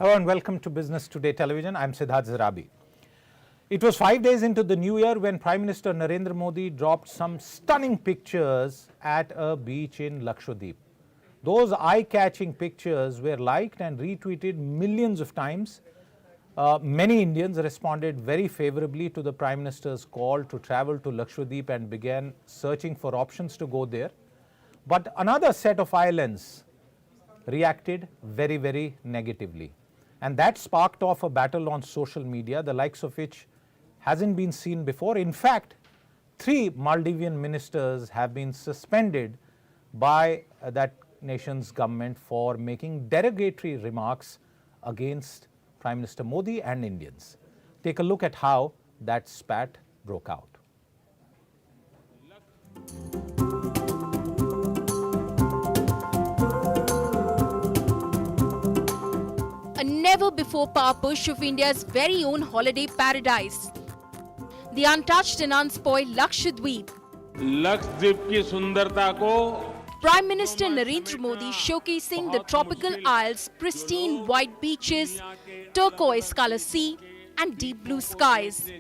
Hello and welcome to Business Today Television. I'm Siddharth Zarabi. It was 5 days into the new year when Prime Minister Narendra Modi dropped some stunning pictures at a beach in Lakshadweep. Those eye-catching pictures were liked and retweeted millions of times. Many Indians responded very favorably to the Prime Minister's call to travel to Lakshadweep and began searching for options to go there. But another set of islands reacted very, very negatively. And that sparked off a battle on social media, the likes of which hasn't been seen before. In fact, 3 Maldivian ministers have been suspended by that nation's government for making derogatory remarks against Prime Minister Modi and Indians. Take a look at how that spat broke out. A never-before-power push of India's very own holiday paradise. The untouched and unspoiled Lakshadweep. Lakshadweep की सुंदरता को Prime Minister Narendra Modi showcasing the tropical isles' pristine white beaches, turquoise color sea and deep blue skies,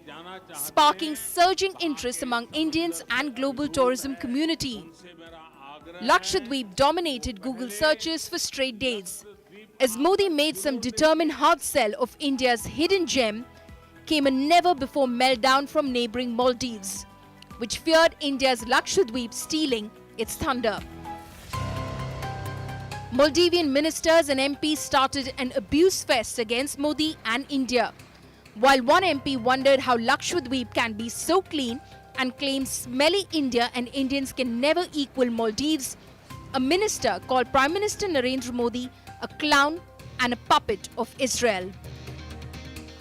sparking surging interest among Indians and global tourism community. Lakshadweep dominated Google searches for straight days. As Modi made some determined hard sell of India's hidden gem, came a never-before meltdown from neighbouring Maldives, which feared India's Lakshadweep stealing its thunder. Maldivian ministers and MPs started an abuse fest against Modi and India, while one MP wondered how Lakshadweep can be so clean and claimed smelly India and Indians can never equal Maldives. A minister called Prime Minister Narendra Modi a clown and a puppet of Israel.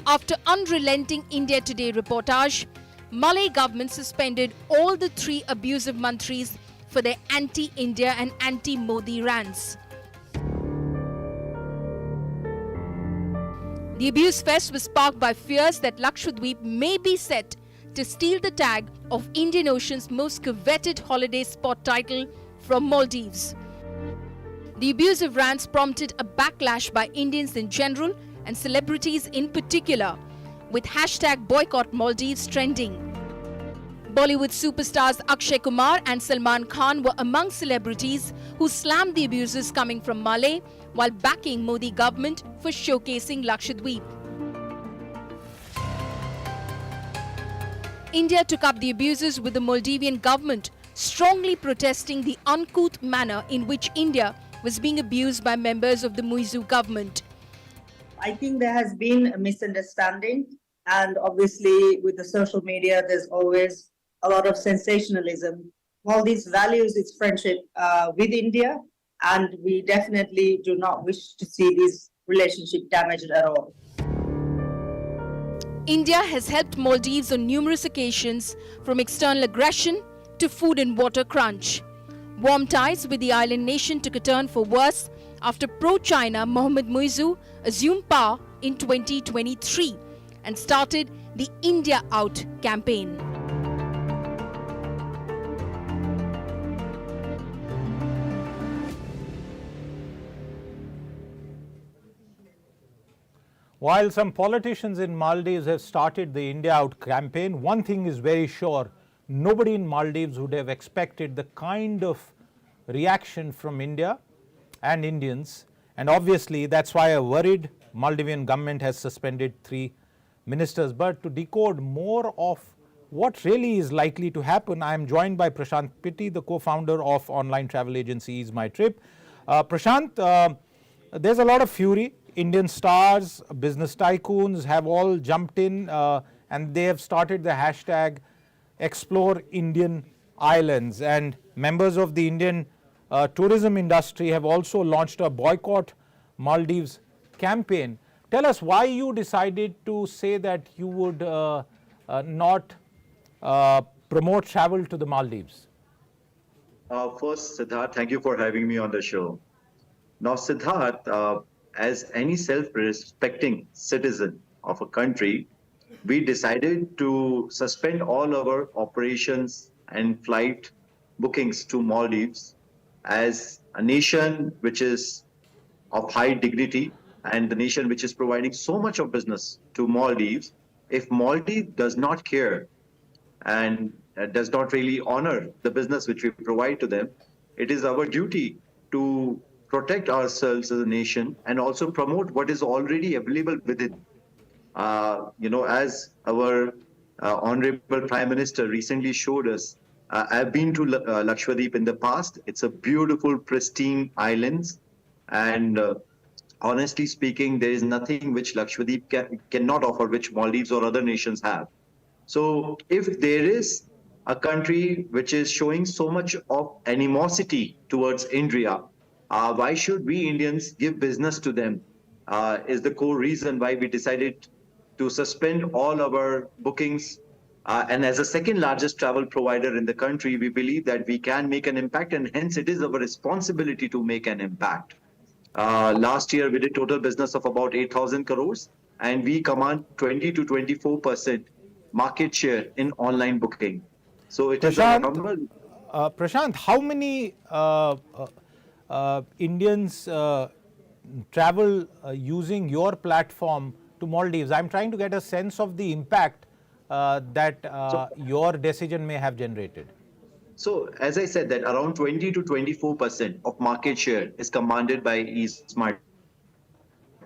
After unrelenting India Today reportage, Malay government suspended all the 3 abusive mantris for their anti-India and anti-Modi rants. The abuse fest was sparked by fears that Lakshadweep may be set to steal the tag of Indian Ocean's most coveted holiday spot title from Maldives. The abusive rants prompted a backlash by Indians in general and celebrities in particular, with hashtag boycott Maldives trending. Bollywood superstars Akshay Kumar and Salman Khan were among celebrities who slammed the abuses coming from Malay while backing Modi government for showcasing Lakshadweep. India took up the abuses with the Maldivian government, strongly protesting the uncouth manner in which India was being abused by members of the Muizu government. I think there has been a misunderstanding, and obviously with the social media there's always a lot of sensationalism. Maldives values its friendship with India, and we definitely do not wish to see this relationship damaged at all. India has helped Maldives on numerous occasions, from external aggression to food and water crunch. Warm ties with the island nation took a turn for worse after pro-China Mohammad Muizu assumed power in 2023 and started the India Out campaign. While some politicians in Maldives have started the India Out campaign, one thing is very sure: nobody in Maldives would have expected the kind of reaction from India and Indians, and obviously that's why a worried Maldivian government has suspended 3 ministers. But to decode more of what really is likely to happen, I am joined by Pvt.Ltd, the co-founder of online travel agency Ease My Trip. Prashant, there's a lot of fury. Indian stars, business tycoons have all jumped in and they have started the hashtag Explore Indian Islands, and members of the Indian tourism industry have also launched a boycott Maldives campaign. Tell us why you decided to say that you would not promote travel to the Maldives. First, Siddharth, thank you for having me on the show. Now, Siddharth, as any self-respecting citizen of a country, we decided to suspend all our operations and flight bookings to Maldives as a nation which is of high dignity and the nation which is providing so much of business to Maldives, if Maldives does not care and does not really honor the business which we provide to them, it is our duty to protect ourselves as a nation and also promote what is already available within. As our Honorable Prime Minister recently showed us, I've been to Lakshadweep in the past. It's a beautiful, pristine islands. And honestly speaking, there is nothing which Lakshadweep cannot offer, which Maldives or other nations have. So if there is a country which is showing so much of animosity towards India, why should we Indians give business to them? Is the core reason why we decided to suspend all our bookings. And as a second largest travel provider in the country, we believe that we can make an impact, and hence it is our responsibility to make an impact. Last year, we did total business of about 8,000 crores, and we command 20 to 24% market share in online booking. So it is a number. Prashant, how many Indians travel using your platform to Maldives? I'm trying to get a sense of the impact that your decision may have generated. So as I said, that around 20 to 24% of market share is commanded by eSmart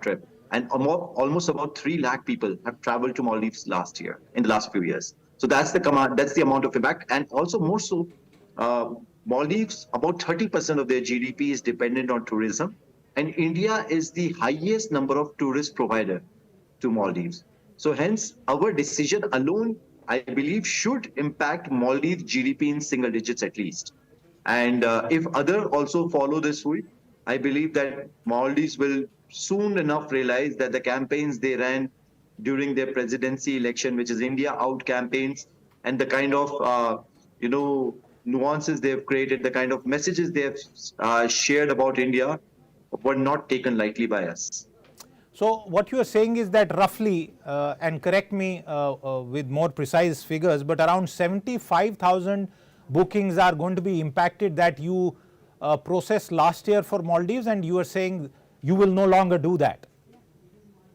Trip, and almost about 3 lakh people have traveled to Maldives last year, in the last few years. So that's the amount of impact. And also more so, Maldives, about 30% of their GDP is dependent on tourism, and India is the highest number of tourist provider to Maldives. So hence our decision alone, I believe, should impact Maldives GDP in single digits at least. And if other also follow this suit, I believe that Maldives will soon enough realize that the campaigns they ran during their presidency election, which is India out campaigns, and the kind of nuances they have created, the kind of messages they have shared about India, were not taken lightly by us. So what you are saying is that roughly, and correct me with more precise figures, but around 75,000 bookings are going to be impacted that you processed last year for Maldives, and you are saying you will no longer do that.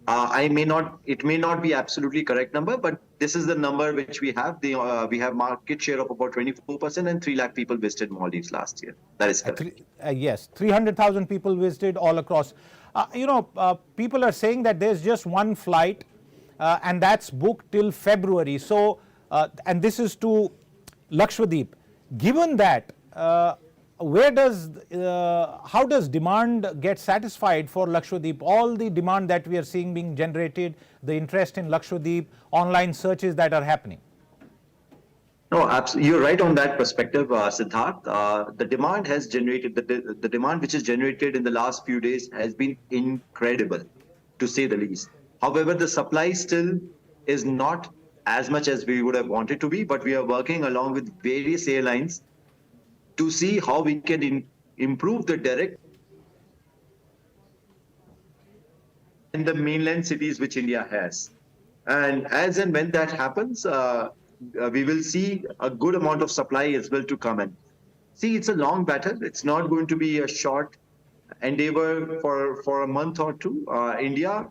It may not be absolutely correct number, but this is the number which we have. We have market share of about 24%, and 3 lakh people visited Maldives last year. That is correct. Yes, 300,000 people visited all across. People are saying that there's just one flight and that's booked till February. So, and this is to Lakshadweep. Given that, how does demand get satisfied for Lakshadweep? All the demand that we are seeing being generated, the interest in Lakshadweep, online searches that are happening. No, absolutely. You're right on that perspective, Siddharth. The demand has generated, the demand which is generated in the last few days has been incredible, to say the least. However, the supply still is not as much as we would have wanted to be, but we are working along with various airlines to see how we can improve the direct in the mainland cities which India has. And as and when that happens, we will see a good amount of supply as well to come in. See, it's a long battle. It's not going to be a short endeavor for a month or two. India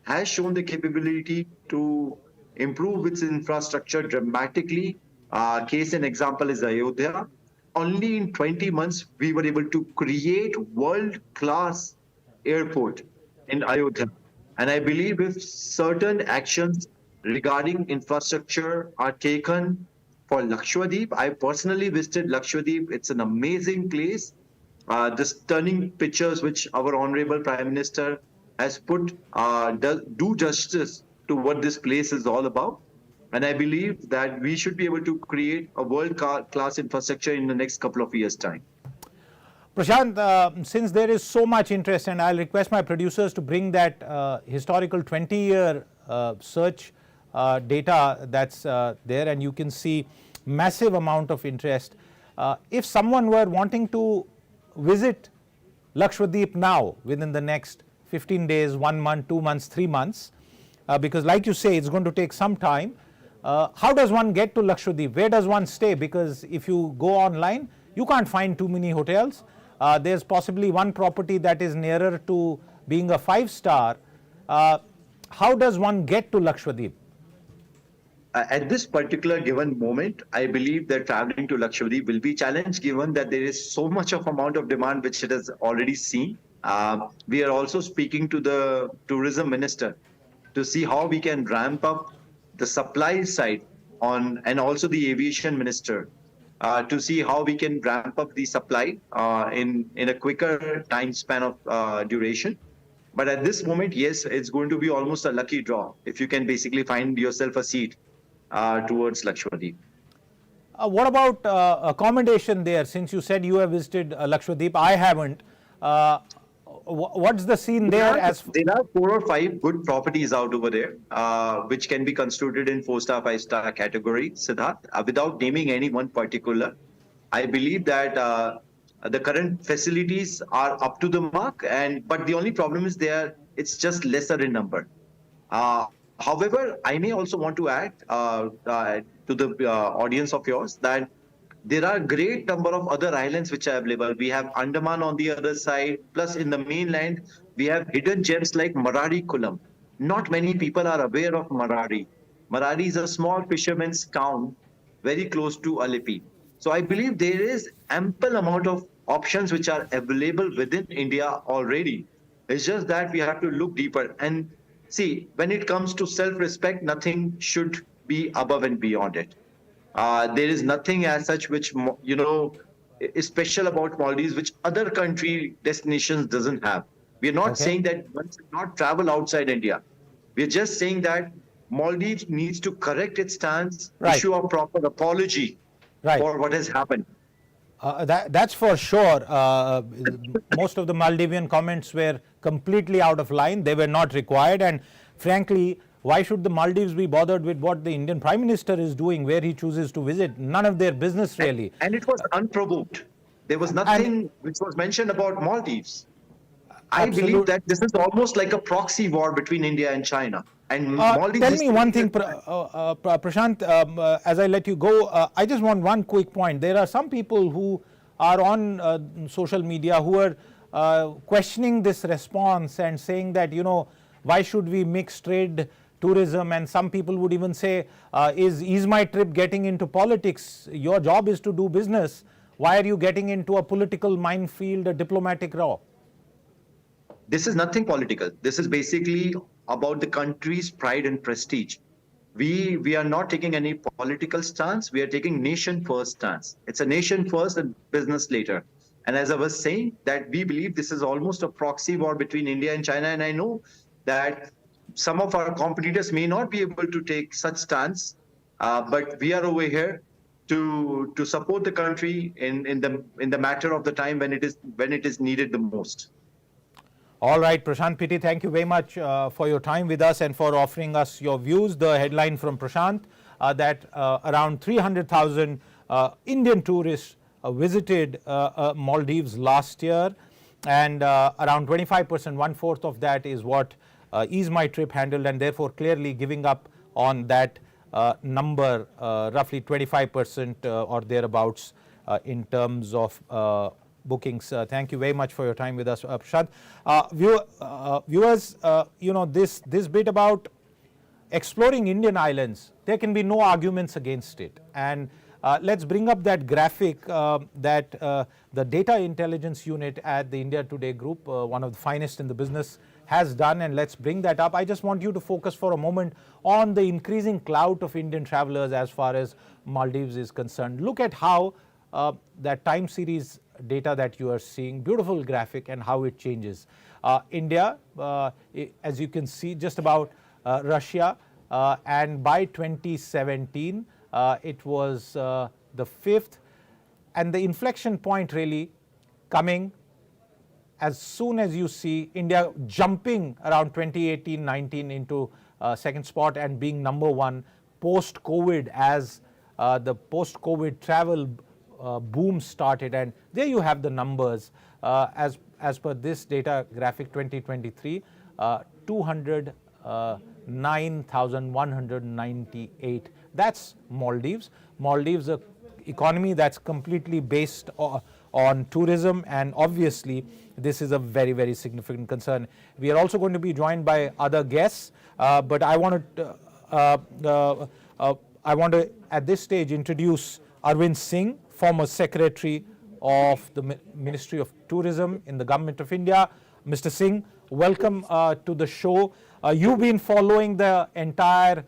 has shown the capability to improve its infrastructure dramatically. Case and example is Ayodhya. Only in 20 months, we were able to create world-class airport in Ayodhya. And I believe if certain actions regarding infrastructure are taken for Lakshadweep, I personally visited Lakshadweep. It's an amazing place. The stunning pictures which our Honorable Prime Minister has put do justice to what this place is all about. And I believe that we should be able to create a world-class infrastructure in the next couple of years' time. Prashant, since there is so much interest, and I'll request my producers to bring that historical 20-year search data that's there, and you can see massive amount of interest. If someone were wanting to visit Lakshadweep now within the next 15 days, 1 month, 2 months, 3 months, because like you say, it's going to take some time, how does one get to Lakshadweep? Where does one stay? Because if you go online, you can't find too many hotels. There's possibly one property that is nearer to being a 5-star, how does one get to Lakshadweep? At this particular given moment, I believe that traveling to Lakshadweep will be challenged given that there is so much of amount of demand which it has already seen. We are also speaking to the tourism minister to see how we can ramp up the supply side on, and also the aviation minister to see how we can ramp up the supply in a quicker time span of duration. But at this moment, yes, it's going to be almost a lucky draw if you can basically find yourself a seat towards Lakshadweep. What about accommodation there? Since you said you have visited Lakshadweep, I haven't. What's the scene there? There are 4 or 5 good properties out over there, which can be constructed in 4-star, 5-star category, Siddharth. Without naming any one particular, I believe that the current facilities are up to the mark, but the only problem is it's just lesser in number. However, I may also want to add to the audience of yours that there are great number of other islands which are available. We have Andaman on the other side, plus in the mainland, we have hidden gems like Marari Kulam. Not many people are aware of Marari. Marari is a small fisherman's town very close to Alipi. So I believe there is ample amount of options which are available within India already. It's just that we have to look deeper. And see, when it comes to self-respect, nothing should be above and beyond it. There is nothing as such which, is special about Maldives, which other country destinations doesn't have. We are not saying that one should not travel outside India. We are just saying that Maldives needs to correct its stance, issue a proper apology for what has happened. That's for sure. Most of the Maldivian comments were completely out of line. They were not required. And frankly, why should the Maldives be bothered with what the Indian Prime Minister is doing, where he chooses to visit? None of their business, really. And it was unprovoked. There was nothing which was mentioned about Maldives. I believe that this is almost like a proxy war between India and China. And Maldives. Tell me one thing, Prashant, as I let you go, I just want one quick point. There are some people who are on social media who are questioning this response and saying that, why should we mix trade, tourism, and some people would even say, is my trip getting into politics? Your job is to do business. Why are you getting into a political minefield, a diplomatic row? This is nothing political. This is basically about the country's pride and prestige. We are not taking any political stance. We are taking nation first stance. It's a nation first and business later. And as I was saying, that we believe this is almost a proxy war between India and China. And I know that some of our competitors may not be able to take such stance, but we are over here to support the country in the matter of the time when it is needed the most. All right, Prashant Piti, thank you very much for your time with us and for offering us your views. The headline from Prashant that around 300,000 Indian tourists visited Maldives last year, and around 25%, 1/4 of that is what Ease My Trip handled, and therefore clearly giving up on that number, roughly 25% or thereabouts in terms of bookings. Thank you very much for your time with us, Prashant. Viewers, this bit about exploring Indian islands, there can be no arguments against it. And let's bring up that graphic that the Data Intelligence Unit at the India Today Group, one of the finest in the business, has done, and let's bring that up. I just want you to focus for a moment on the increasing clout of Indian travelers as far as Maldives is concerned. Look at how that time series data that you are seeing, beautiful graphic, and how it changes. India, as you can see, just about Russia, and by 2017, it was the 5th, and the inflection point really coming as soon as you see India jumping around 2018-19 into second spot and being number one post-COVID, as the post-COVID travel boom started. And there you have the numbers as per this data graphic. 2023, 209,198. That's Maldives. Maldives, a economy that's completely based on tourism, and obviously this is a very, very significant concern. We are also going to be joined by other guests, but I want to at this stage introduce Arvind Singh, former Secretary of the Ministry of Tourism in the Government of India. Mr. Singh, welcome to the show. You've been following the entire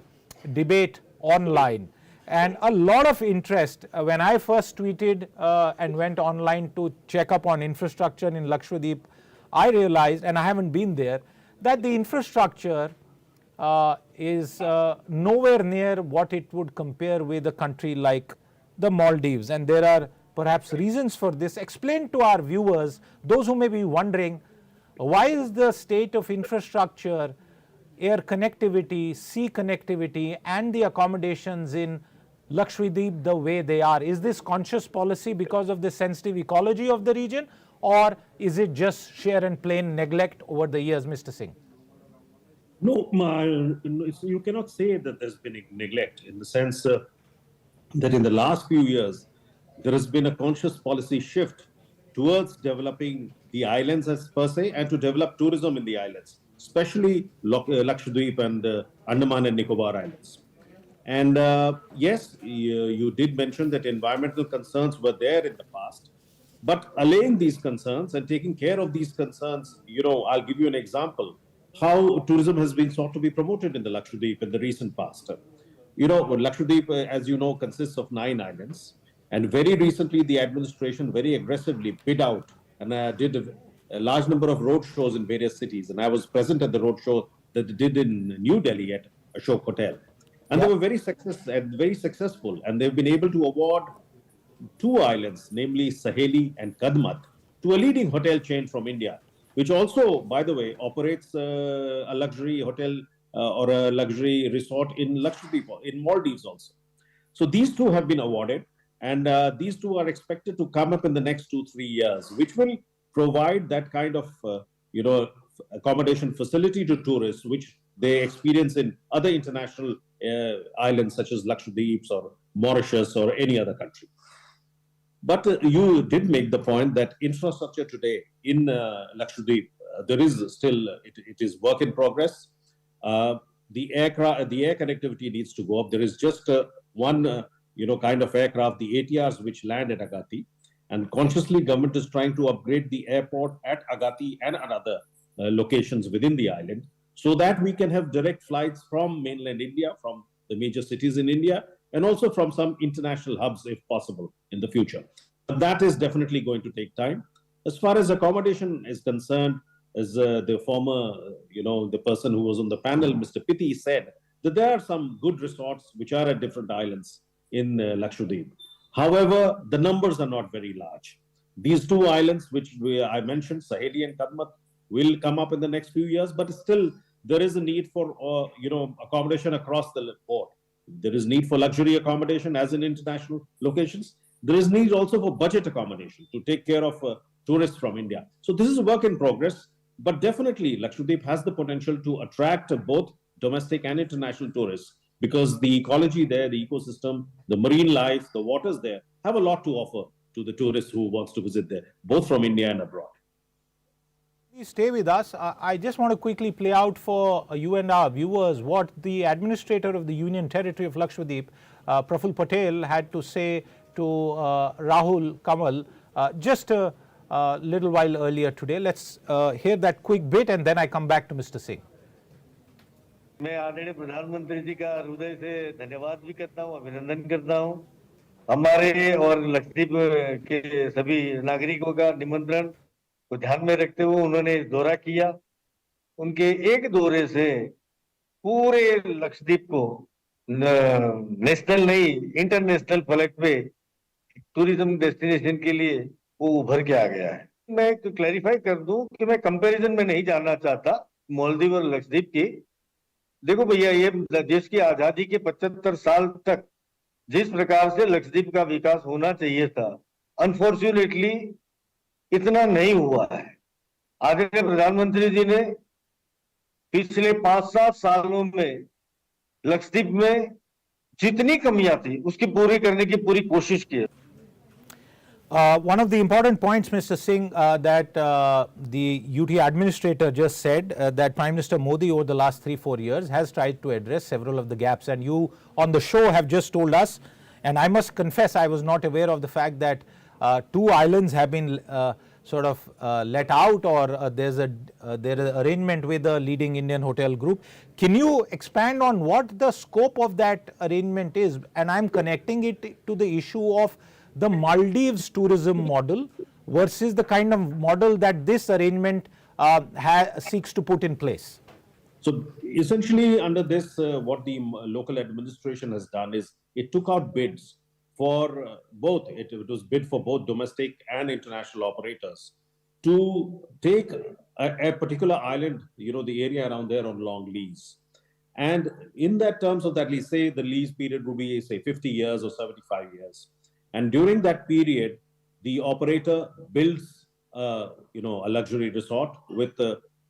debate online, and a lot of interest. When I first tweeted and went online to check up on infrastructure in Lakshadweep, I realized, and I haven't been there, that the infrastructure is nowhere near what it would compare with a country like the Maldives, and there are perhaps reasons for this. Explain to our viewers, those who may be wondering, why is the state of infrastructure, air connectivity, sea connectivity, and the accommodations in Lakshadweep the way they are? Is this conscious policy because of the sensitive ecology of the region, or is it just sheer and plain neglect over the years, Mr. Singh? No, you cannot say that there's been neglect, in the sense that in the last few years, there has been a conscious policy shift towards developing the islands as per se, and to develop tourism in the islands, especially Lakshadweep and Andaman and Nicobar Islands. And yes, you did mention that environmental concerns were there in the past, but allaying these concerns and taking care of these concerns, I'll give you an example how tourism has been sought to be promoted in the Lakshadweep in the recent past. Lakshadweep, as you know, consists of 9 islands. And very recently, the administration very aggressively bid out and did a large number of road shows in various cities. And I was present at the road show that they did in New Delhi at Ashok Hotel. And they were very successful. And they've been able to award 2 islands, namely Saheli and Kadmat, to a leading hotel chain from India, which also, by the way, operates a luxury hotel or a luxury resort in Lakshadweep, in Maldives also. So these 2 have been awarded. And these 2 are expected to come up in the next 2-3 years, which will provide that kind of, accommodation facility to tourists, which they experience in other international islands such as Lakshadweep or Mauritius or any other country. But you did make the point that infrastructure today in Lakshadweep, there is still, it is work in progress. The air connectivity needs to go up. There is just one kind of aircraft, the ATRs, which land at Agatti. And consciously, government is trying to upgrade the airport at Agatti and at other locations within the island, so that we can have direct flights from mainland India, from the major cities in India, and also from some international hubs, if possible, in the future. But that is definitely going to take time. As far as accommodation is concerned, as the former, the person who was on the panel, Mr. Pvt.Ltd, said that there are some good resorts which are at different islands in Lakshadweep. However, the numbers are not very large. These 2 islands, which I mentioned, Saheli and Kadmat, will come up in the next few years, but still there is a need for, accommodation across the board. There is need for luxury accommodation as in international locations. There is need also for budget accommodation to take care of tourists from India. So this is a work in progress, but definitely Lakshadweep has the potential to attract both domestic and international tourists, because the ecology there, the ecosystem, the marine life, the waters there have a lot to offer to the tourists who wants to visit there, both from India and abroad. Please stay with us. I just want to quickly play out for you and our viewers what the administrator of the Union Territory of Lakshadweep, Pvt.Ltd. Patel, had to say to Rahul Kamal just a little while earlier today. Let's hear that quick bit, and then I come back to Mr. Singh. मैं आदरणीय प्रधानमंत्री जी का हृदय से धन्यवाद भी करता हूं, अभिनंदन करता हूं। हमारे और लक्षद्वीप के सभी नागरिकों का निमंत्रण को ध्यान में रखते हुए उन्होंने दौरा किया। उनके एक दौरे से पूरे लक्षद्वीप को नेशनल नहीं, इंटरनेशनल फ्लैग पे टूरिज्म डेस्टिनेशन के लिए वो उभर के आ गया है। मैं क्लैरिफाई कर दूं कि मैं कंपैरिजन में नहीं जानना चाहता मालदीव और लक्षद्वीप की। देखो भैया, ये देश की आजादी के 75 साल तक जिस प्रकार से लक्षद्वीप का विकास होना चाहिए था, अनफॉर्चुनेटली इतना नहीं हुआ है। आदरणीय प्रधानमंत्री जी ने पिछले 5-7 सालों में लक्षद्वीप में जितनी कमियां थी उसकी पूरी करने की पूरी कोशिश की है। One of the important points, Mr. Singh, that the UT administrator just said that Prime Minister Modi over the last 3-4 years has tried to address several of the gaps, and you on the show have just told us, and I must confess I was not aware of the fact that 2 islands have been sort of let out, or there is an arrangement with a leading Indian hotel group. Can you expand on what the scope of that arrangement is? And I'm connecting it to the issue of the Maldives tourism model versus the kind of model that this arrangement seeks to put in place. So essentially under this, what the local administration has done is it took out bids for both, it was bid for both domestic and international operators to take a particular island, the area around there on long lease. And in that terms of that lease, say the lease period would be, say, 50 years or 75 years. And during that period, the operator builds, a luxury resort with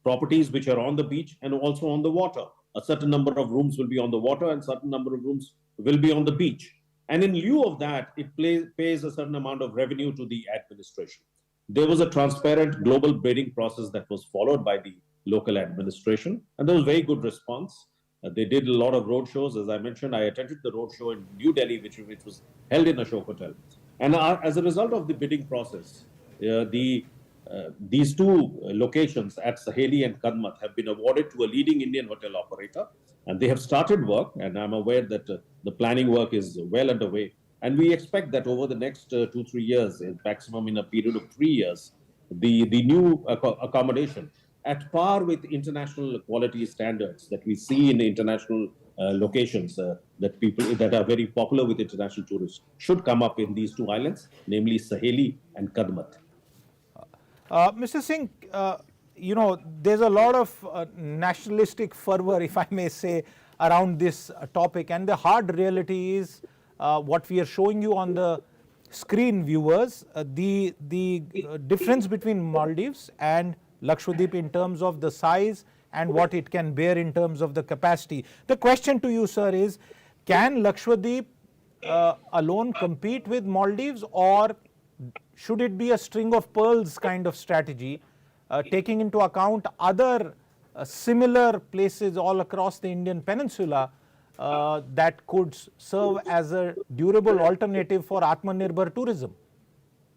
properties which are on the beach and also on the water. A certain number of rooms will be on the water and certain number of rooms will be on the beach. And in lieu of that, it pays a certain amount of revenue to the administration. There was a transparent global bidding process that was followed by the local administration, and there was very good response. They did a lot of road shows. As I mentioned, I attended the road show in New Delhi, which was held in Ashok Hotel. And as a result of the bidding process, these 2 locations at Saheli and Kadmat have been awarded to a leading Indian hotel operator, and they have started work. And I'm aware that the planning work is well underway. And we expect that over the next 2-3 years, maximum in a period of 3 years, the new accommodation at par with international quality standards that we see in the international locations that are very popular with international tourists should come up in these 2 islands, namely Saheli and Kadmat. Mr. Singh, there's a lot of nationalistic fervor, if I may say, around this topic, and the hard reality is what we are showing you on the screen, viewers, the difference between Maldives and Lakshadweep in terms of the size and what it can bear in terms of the capacity. The question to you, sir, is can Lakshadweep alone compete with Maldives, or should it be a string of pearls kind of strategy, taking into account other similar places all across the Indian peninsula that could serve as a durable alternative for Atmanirbhar tourism?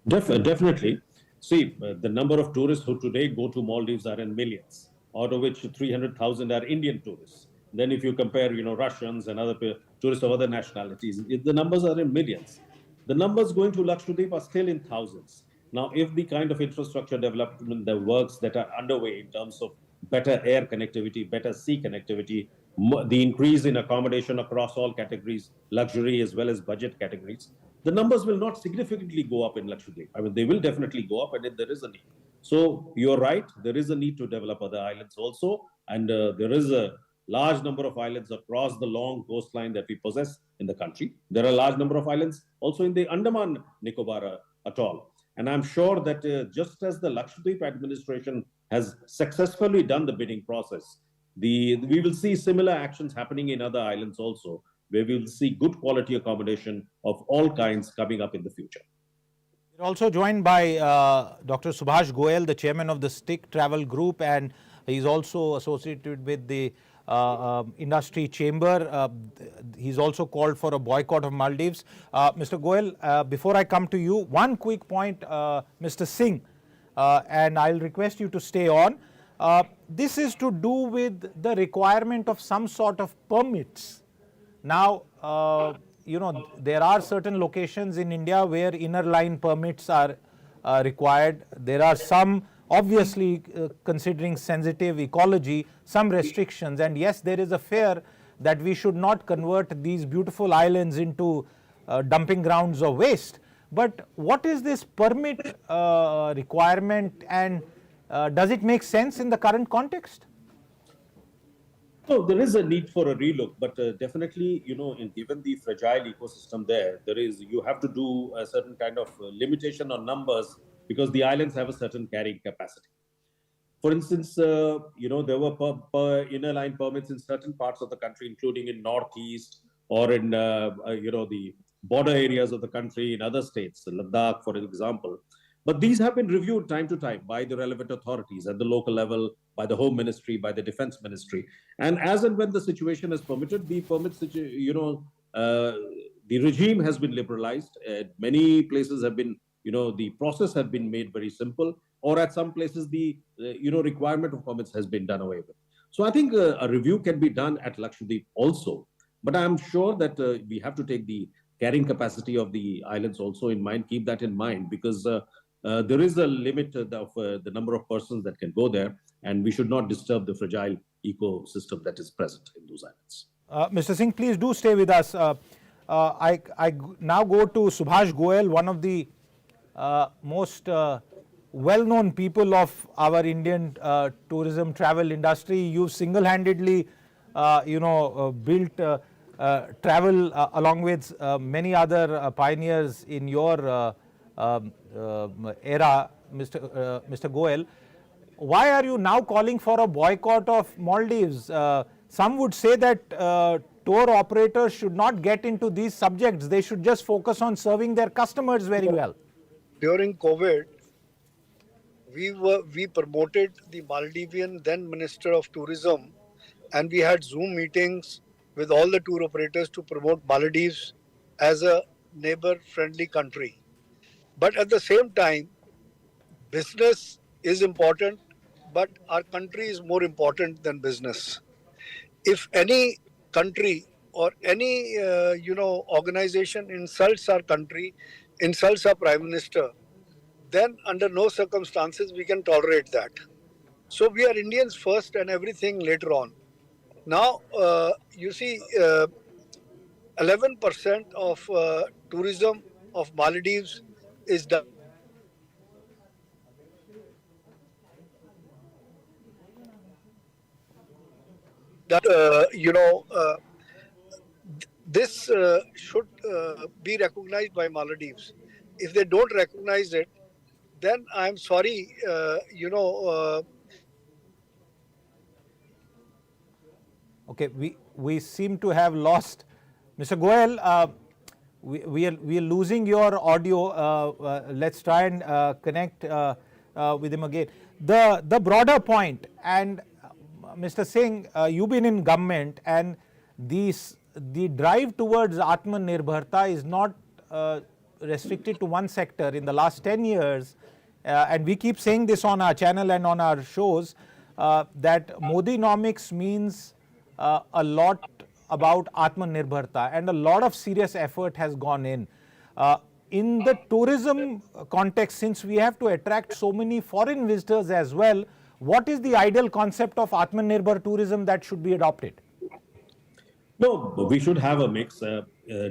Definitely. See, the number of tourists who today go to Maldives are in millions, out of which 300,000 are Indian tourists. Then if you compare, Russians and other tourists of other nationalities, the numbers are in millions. The numbers going to Lakshadweep are still in thousands. Now, if the kind of infrastructure development, the works that are underway in terms of better air connectivity, better sea connectivity, the increase in accommodation across all categories, luxury as well as budget categories, the numbers will not significantly go up in Lakshadweep. I mean, they will definitely go up, and there is a need. So you're right, there is a need to develop other islands also, and there is a large number of islands across the long coastline that we possess in the country. There are a large number of islands also in the Andaman Nicobar atoll. And I'm sure that just as the Lakshadweep administration has successfully done the bidding process, we will see similar actions happening in other islands also, where we will see good quality accommodation of all kinds coming up in the future. We're also joined by Dr. Subhash Goyal, the chairman of the STIC travel group, and he's also associated with the industry chamber. He's also called for a boycott of Maldives. Mr. Goyal, before I come to you, one quick point, Mr. Singh, and I'll request you to stay on. This is to do with the requirement of some sort of permits. Now, there are certain locations in India where inner line permits are required. There are some, obviously, considering sensitive ecology, some restrictions. And yes, there is a fear that we should not convert these beautiful islands into dumping grounds of waste. But what is this permit requirement, and does it make sense in the current context? No, there is a need for a relook, but definitely, given the fragile ecosystem you have to do a certain kind of limitation on numbers, because the islands have a certain carrying capacity. For instance, there were inner line permits in certain parts of the country, including in Northeast or in, the border areas of the country in other states, Ladakh, for example. But these have been reviewed time to time by the relevant authorities at the local level, by the Home Ministry, by the Defense Ministry. And as and when the situation is permitted, the permits, the regime has been liberalized. Many places have been, the process has been made very simple, or at some places the, requirement of permits has been done away with. So I think a review can be done at Lakshadweep also. But I'm sure that we have to take the carrying capacity of the islands also in mind, keep that in mind, because there is a limit of the number of persons that can go there, and we should not disturb the fragile ecosystem that is present in those islands. Mr. Singh, please do stay with us. I now go to Subhash Goyal, one of the most well-known people of our Indian tourism travel industry. You've single-handedly, built travel along with many other pioneers in your era, Mr. Goyal. Why are you now calling for a boycott of Maldives? Some would say that tour operators should not get into these subjects. They should just focus on serving their customers very well. During COVID, we promoted the Maldivian then Minister of Tourism, and we had Zoom meetings with all the tour operators to promote Maldives as a neighbor-friendly country. But at the same time, business is important, but our country is more important than business. If any country or any organization insults our country, insults our Prime Minister, then under no circumstances we can tolerate that. So we are Indians first and everything later on. Now, you see, 11% of tourism of Maldives is done. This should be recognized by Maldives. If they don't recognize it, then I'm sorry, Okay, we seem to have lost Mr. Goyal. We are losing your audio. Let's try and connect with him again. The broader point, and Mr. Singh, you've been in government, and the drive towards Atmanirbharta is not restricted to one sector. In the last 10 years, and we keep saying this on our channel and on our shows, that Modinomics means a lot about Atmanirbharta, and a lot of serious effort has gone in. In the tourism context, since we have to attract so many foreign visitors as well, what is the ideal concept of Atmanirbhar tourism that should be adopted? No, we should have a mix,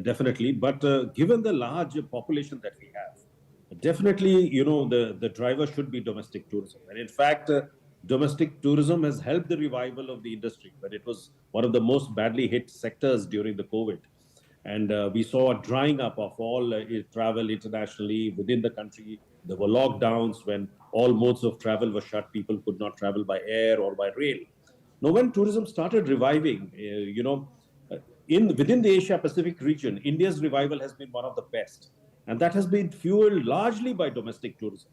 definitely. But given the large population that we have, definitely, the driver should be domestic tourism. And in fact, domestic tourism has helped the revival of the industry, but it was one of the most badly hit sectors during the COVID. And we saw a drying up of all travel internationally within the country. There were lockdowns when all modes of travel were shut. People could not travel by air or by rail. Now, when tourism started reviving, within the Asia-Pacific region, India's revival has been one of the best. And that has been fueled largely by domestic tourism.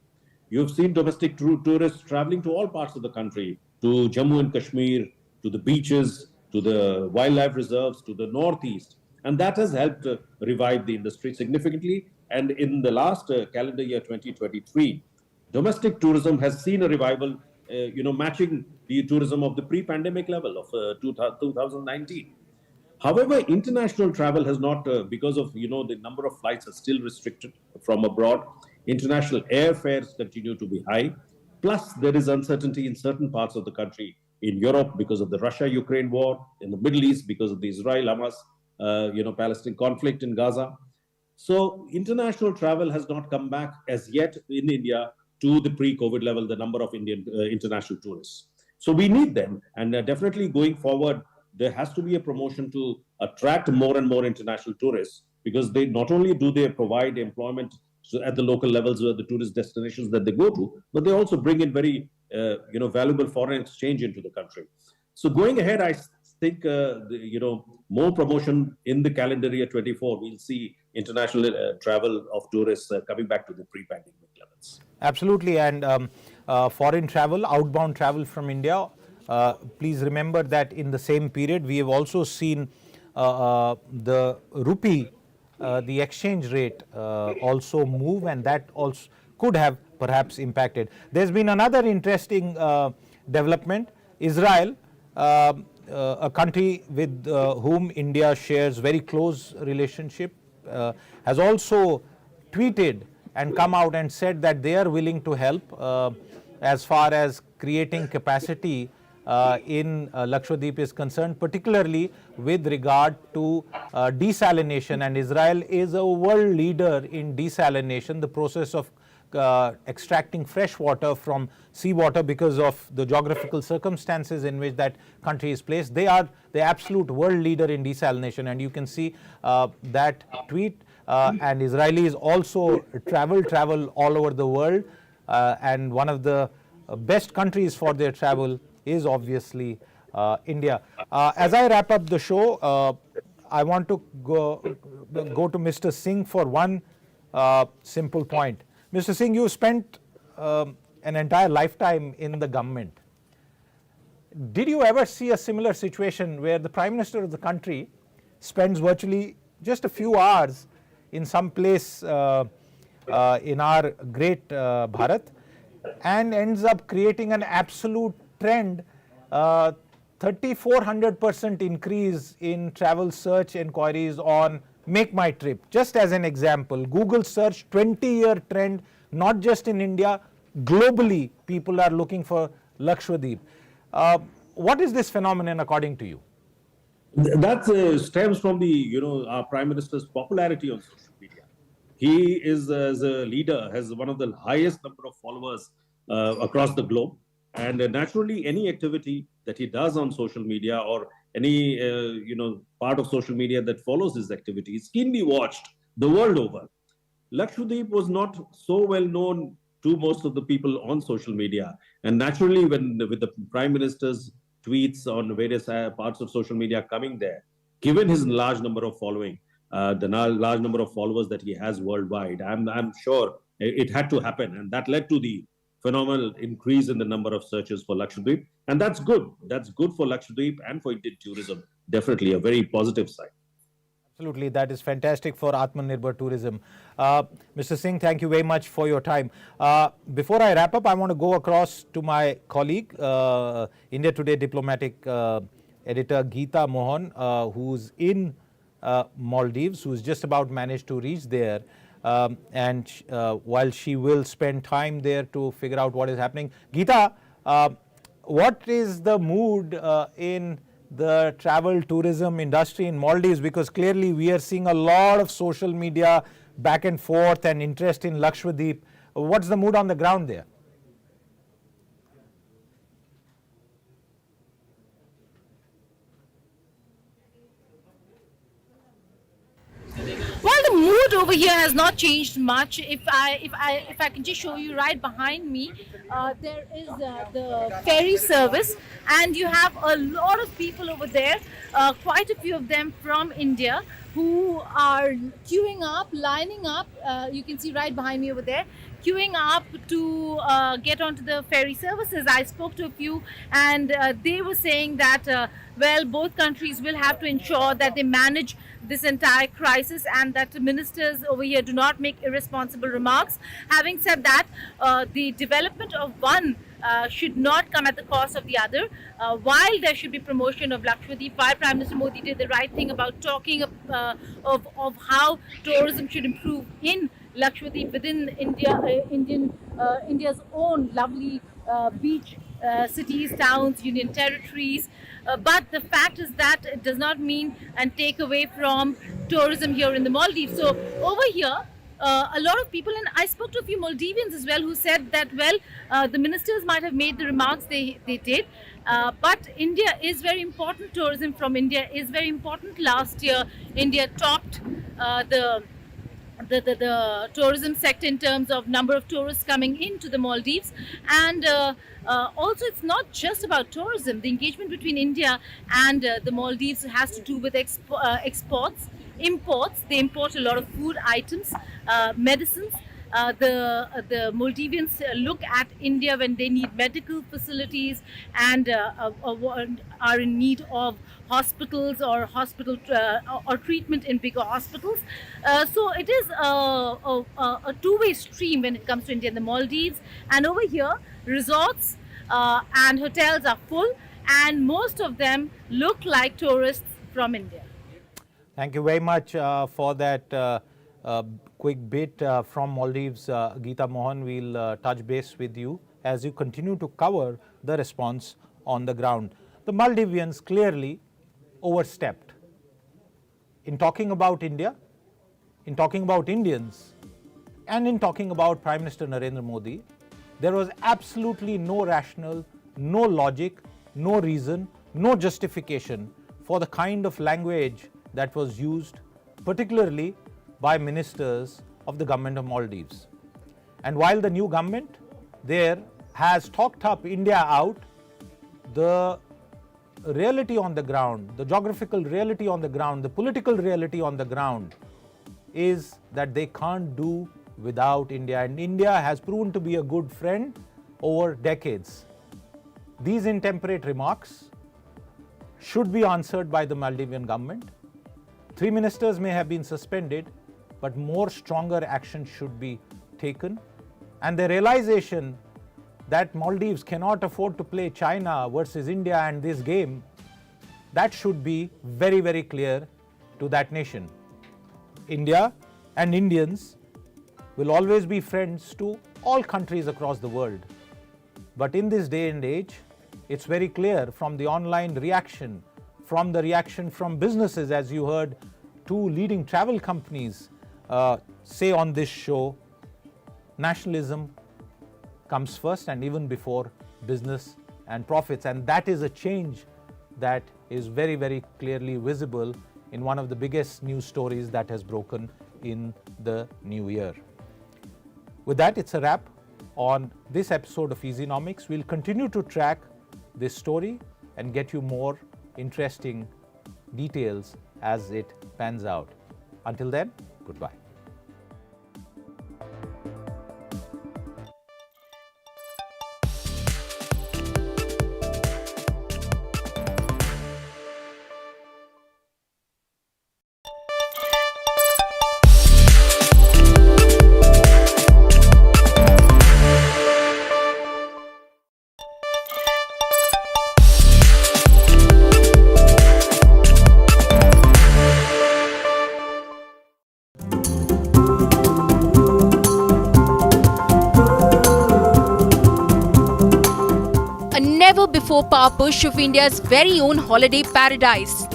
You've seen domestic tourists traveling to all parts of the country, to Jammu and Kashmir, to the beaches, to the wildlife reserves, to the northeast. And that has helped revive the industry significantly. And in the last calendar year 2023, domestic tourism has seen a revival, matching the tourism of the pre-pandemic level of 2019. However, international travel has not, because of, the number of flights are still restricted from abroad. International airfares continue to be high. Plus, there is uncertainty in certain parts of the country, in Europe because of the Russia-Ukraine war, in the Middle East because of the Israel-Hamas, Palestine conflict in Gaza. So international travel has not come back as yet in India to the pre-COVID level, the number of Indian international tourists. So we need them. And definitely going forward, there has to be a promotion to attract more and more international tourists, because they not only do they provide employment at the local levels where the tourist destinations that they go to, but they also bring in very valuable foreign exchange into the country. So going ahead, I think, more promotion in the calendar year 24. We'll see international travel of tourists coming back to the pre-pandemic levels. Absolutely, and foreign travel, outbound travel from India. Please remember that in the same period, we have also seen the rupee, the exchange rate also move, and that also could have perhaps impacted. There's been another interesting development. Israel, a country with whom India shares very close relationship, has also tweeted and come out and said that they are willing to help as far as creating capacity in Lakshadweep is concerned, particularly with regard to desalination. And Israel is a world leader in desalination, the process of extracting fresh water from seawater because of the geographical circumstances in which that country is placed. They are the absolute world leader in desalination, and you can see that tweet. And Israelis also travel all over the world, and one of the best countries for their travel is obviously India. As I wrap up the show, I want to go to Mr. Singh for one simple point. Mr. Singh, you spent an entire lifetime in the government. Did you ever see a similar situation where the Prime Minister of the country spends virtually just a few hours in some place in our great Bharat and ends up creating an absolute trend, 3,400% increase in travel search inquiries on Make My Trip? Just as an example, Google search 20-year trend, not just in India, globally people are looking for Lakshadweep. What is this phenomenon according to you? That stems from our Prime Minister's popularity on social media. He is, as a leader, has one of the highest number of followers across the globe. And naturally, any activity that he does on social media or any part of social media that follows his activities can be watched the world over. Lakshadweep was not so well known to most of the people on social media, and naturally, with the Prime Minister's tweets on various parts of social media coming there, given his large number of following, the large number of followers that he has worldwide, I'm sure it had to happen, and that led to the phenomenal increase in the number of searches for Lakshadweep. And that's good. That's good for Lakshadweep and for Indian tourism. Definitely a very positive sign. Absolutely, that is fantastic for Atmanirbhar tourism. Mr. Singh, thank you very much for your time. Before I wrap up, I want to go across to my colleague, India Today diplomatic editor Geeta Mohan, who's in Maldives, who's just about managed to reach there. And while she will spend time there to figure out what is happening. Geeta, what is the mood in the travel tourism industry in Maldives? Because clearly we are seeing a lot of social media back and forth and interest in Lakshadweep. What's the mood on the ground there? Well, the mood over here has not changed much. If I can just show you right behind me, there is the ferry service, and you have a lot of people over there, quite a few of them from India, who are queuing up, lining up. You can see right behind me over there, queuing up to get onto the ferry services. I spoke to a few, and they were saying that well, both countries will have to ensure that they manage this entire crisis and that the ministers over here do not make irresponsible remarks. Having said that, the development of one should not come at the cost of the other. While there should be promotion of Lakshadweep, while Prime Minister Modi did the right thing about talking of how tourism should improve in Lakshadweep within India's own lovely beach cities, towns, union territories. But the fact is that it does not mean and take away from tourism here in the Maldives. So over here, a lot of people, and I spoke to a few Maldivians as well, who said that, well, the ministers might have made the remarks they did, but India is very important. Tourism from India is very important. Last year, India topped the tourism sector in terms of number of tourists coming into the Maldives. And also, it's not just about tourism. The engagement between India and the Maldives has to do with exports, imports. They import a lot of food items, medicines. The Maldivians look at India when they need medical facilities and are in need of hospitals or or treatment in bigger hospitals. So it is a two-way stream when it comes to India and the Maldives. And over here, resorts and hotels are full, and most of them look like tourists from India. Thank you very much for that quick bit from Maldives. Geeta Mohan, we'll touch base with you as you continue to cover the response on the ground. The Maldivians clearly overstepped in talking about India, in talking about Indians, and in talking about Prime Minister Narendra Modi. There was absolutely no rationale, no logic, no reason, no justification for the kind of language that was used, particularly by ministers of the government of Maldives. And while the new government there has talked up India out, the reality on the ground, the geographical reality on the ground, the political reality on the ground is that they can't do without India. And India has proven to be a good friend over decades. These intemperate remarks should be answered by the Maldivian government. 3 ministers may have been suspended, but more stronger action should be taken. And the realization that Maldives cannot afford to play China versus India and this game, that should be very, very clear to that nation. India and Indians will always be friends to all countries across the world. But in this day and age, it's very clear from the online reaction, from the reaction from businesses, as you heard 2 leading travel companies say on this show, nationalism comes first and even before business and profits. And that is a change that is very, very clearly visible in one of the biggest news stories that has broken in the new year. With that, it's a wrap on this episode of Easynomics. We'll continue to track this story and get you more interesting details as it pans out. Until then, goodbye. Never-before-power push of India's very own holiday paradise,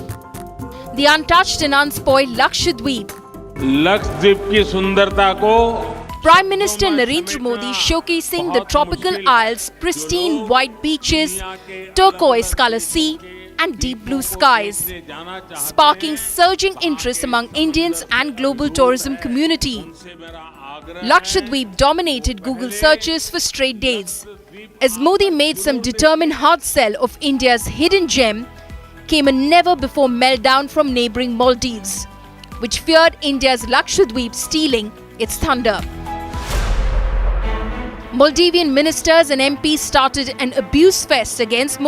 the untouched and unspoiled Lakshadweep. Lakshadweep की सुंदरता को Prime Minister Narendra Modi showcasing the tropical isles, pristine white beaches, turquoise color sea and deep blue skies, sparking surging interest among Indians and global tourism community. Lakshadweep dominated Google searches for straight days. As Modi made some determined hard sell of India's hidden gem, came a never-before meltdown from neighbouring Maldives, which feared India's Lakshadweep stealing its thunder. Maldivian ministers and MPs started an abuse fest against